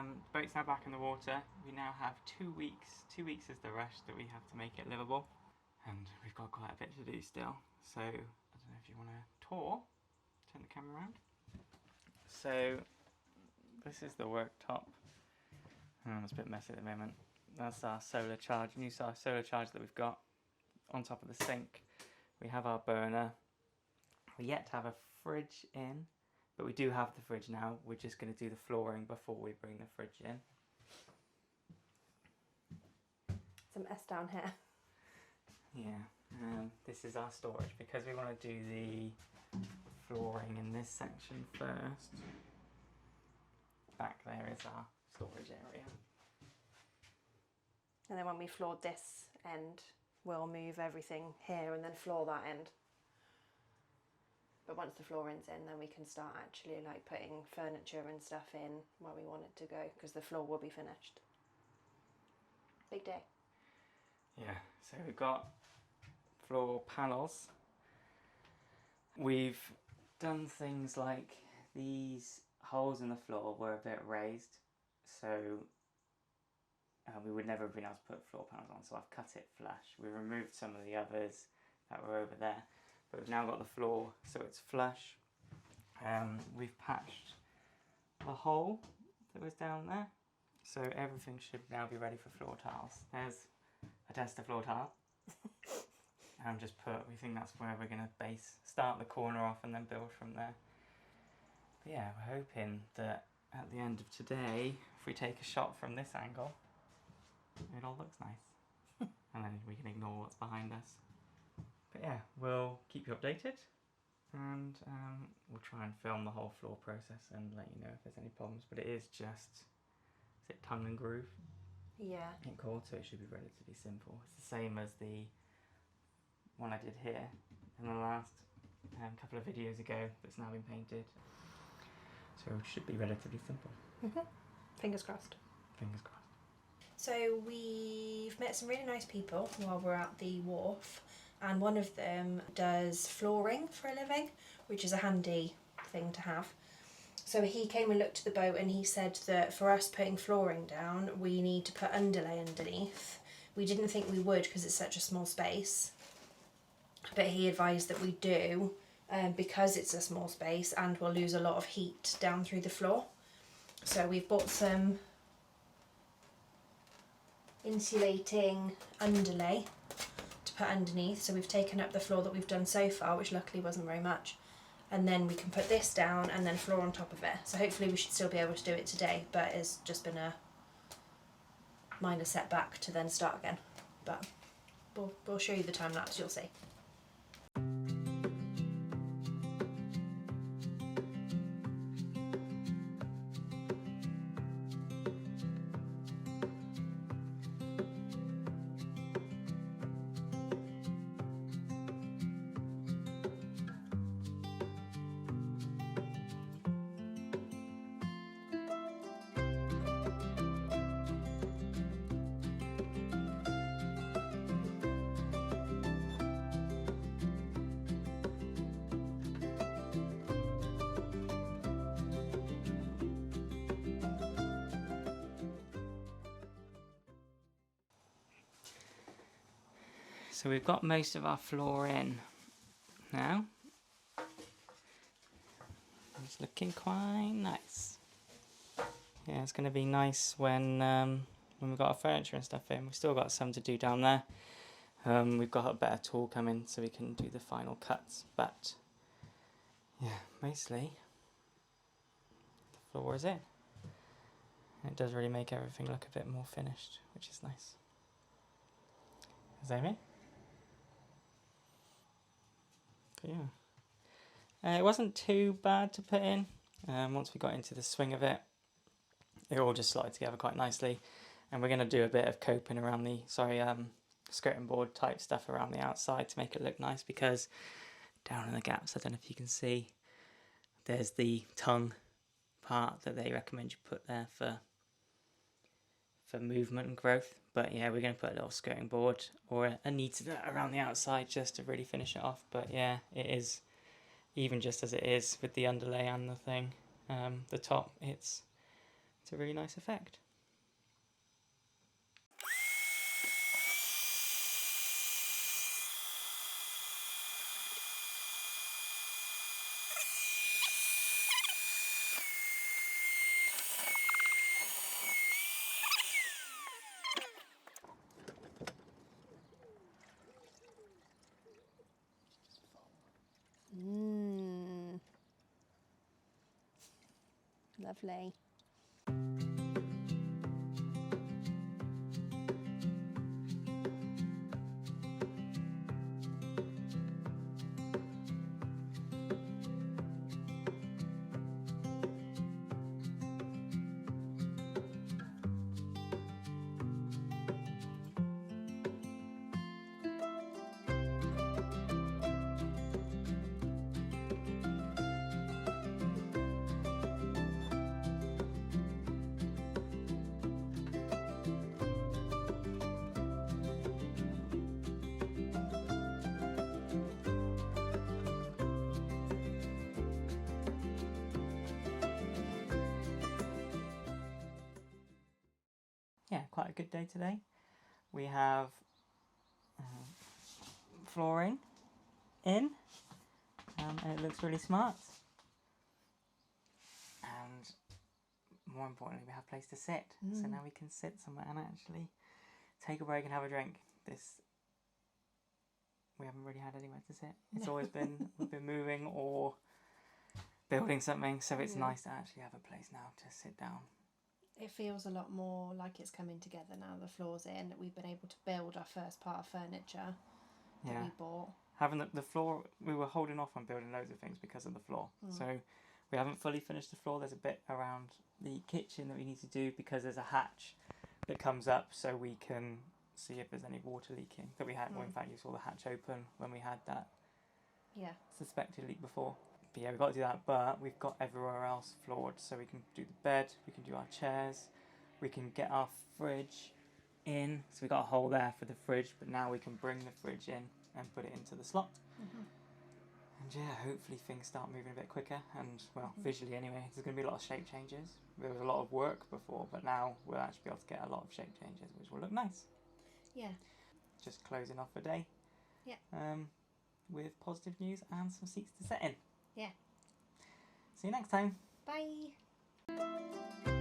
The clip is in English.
The boat's now back in the water. We now have 2 weeks. 2 weeks is the rush that we have to make it livable. And we've got quite a bit to do still. So, I don't know if you want to tour. Turn the camera around. So, this is the worktop. It's a bit messy at the moment. That's our solar charge, new solar charge that we've got on top of the sink. We have our burner. We yet to have a fridge in, but we do have the fridge now. We're just going to do the flooring before we bring the fridge in. Some S down here. Yeah, this is our storage because we want to do the flooring in this section first. Back there is our storage area. And then when we floored this end, we'll move everything here and then floor that end. But once the flooring's in, then we can start actually like putting furniture and stuff in where we want it to go, because the floor will be finished. Big day. Yeah, so we've got floor panels. We've done things like these holes in the floor were a bit raised, so we would never have been able to put floor panels on, so I've cut it flush. We removed some of the others that were over there, but we've now got the floor so it's flush. We've patched the hole that was down there, so everything should now be ready for floor tiles. There's a tester floor tile. And we think that's where we're going to start the corner off and then build from there. But yeah, we're hoping that at the end of today, if we take a shot from this angle, it all looks nice. And then we can ignore what's behind us. But yeah, we'll keep you updated. And we'll try and film the whole floor process and let you know if there's any problems. But it is just, is it tongue and groove? Yeah. In cord, so it should be relatively simple. It's the same as the one I did here in the last couple of videos ago that's now been painted. So it should be relatively simple. Fingers crossed. Fingers crossed. So we've met some really nice people while we're at the wharf, and one of them does flooring for a living, which is a handy thing to have. So he came and looked at the boat and he said that for us putting flooring down, we need to put underlay underneath. We didn't think we would because it's such a small space, but he advised that we do because it's a small space and we'll lose a lot of heat down through the floor. So we've bought some insulating underlay to put underneath. So we've taken up the floor that we've done so far, which luckily wasn't very much, and then we can put this down and then floor on top of it. So hopefully we should still be able to do it today, but it's just been a minor setback to then start again. But we'll show you the time lapse, you'll see. So we've got most of our floor in now. It's looking quite nice. Yeah, it's going to be nice when we've got our furniture and stuff in. We've still got some to do down there. We've got a better tool coming so we can do the final cuts. But yeah, mostly the floor is in. And it does really make everything look a bit more finished, which is nice. Is that me? But yeah, it wasn't too bad to put in. Once we got into the swing of it, it all just slotted together quite nicely. And we're going to do a bit of coping around the, skirting board type stuff around the outside to make it look nice, because down in the gaps, I don't know if you can see, there's the tongue part that they recommend you put there for movement and growth. But yeah, we're going to put a little skirting board or a neat around the outside just to really finish it off. But yeah, it is, even just as it is with the underlay and the thing, the top, it's It's a really nice effect. Lovely. Yeah, quite a good day today. We have flooring in, and it looks really smart. And more importantly, we have a place to sit. So now we can sit somewhere and actually take a break and have a drink. We haven't really had anywhere to sit. It's always been we've been moving or building something, so it's nice to actually have a place now to sit down. It feels a lot more like it's coming together now. The floor's in. We've been able to build our first part of furniture that we bought. Having the floor, we were holding off on building loads of things because of the floor. So we haven't fully finished the floor. There's a bit around the kitchen that we need to do because there's a hatch that comes up so we can see if there's any water leaking. That we had, well, in fact, you saw the hatch open when we had that suspected leak before. But yeah, we've got to do that, but we've got everywhere else floored, so we can do the bed, we can do our chairs, we can get our fridge in. So we got a hole there for the fridge, but now we can bring the fridge in and put it into the slot. And yeah, hopefully things start moving a bit quicker, and well, visually anyway, there's going to be a lot of shape changes. There was a lot of work before, but now we'll actually be able to get a lot of shape changes, which will look nice. Yeah. Just closing off the day. Yeah. With positive news and some seats to sit in. Yeah. See you next time. Bye.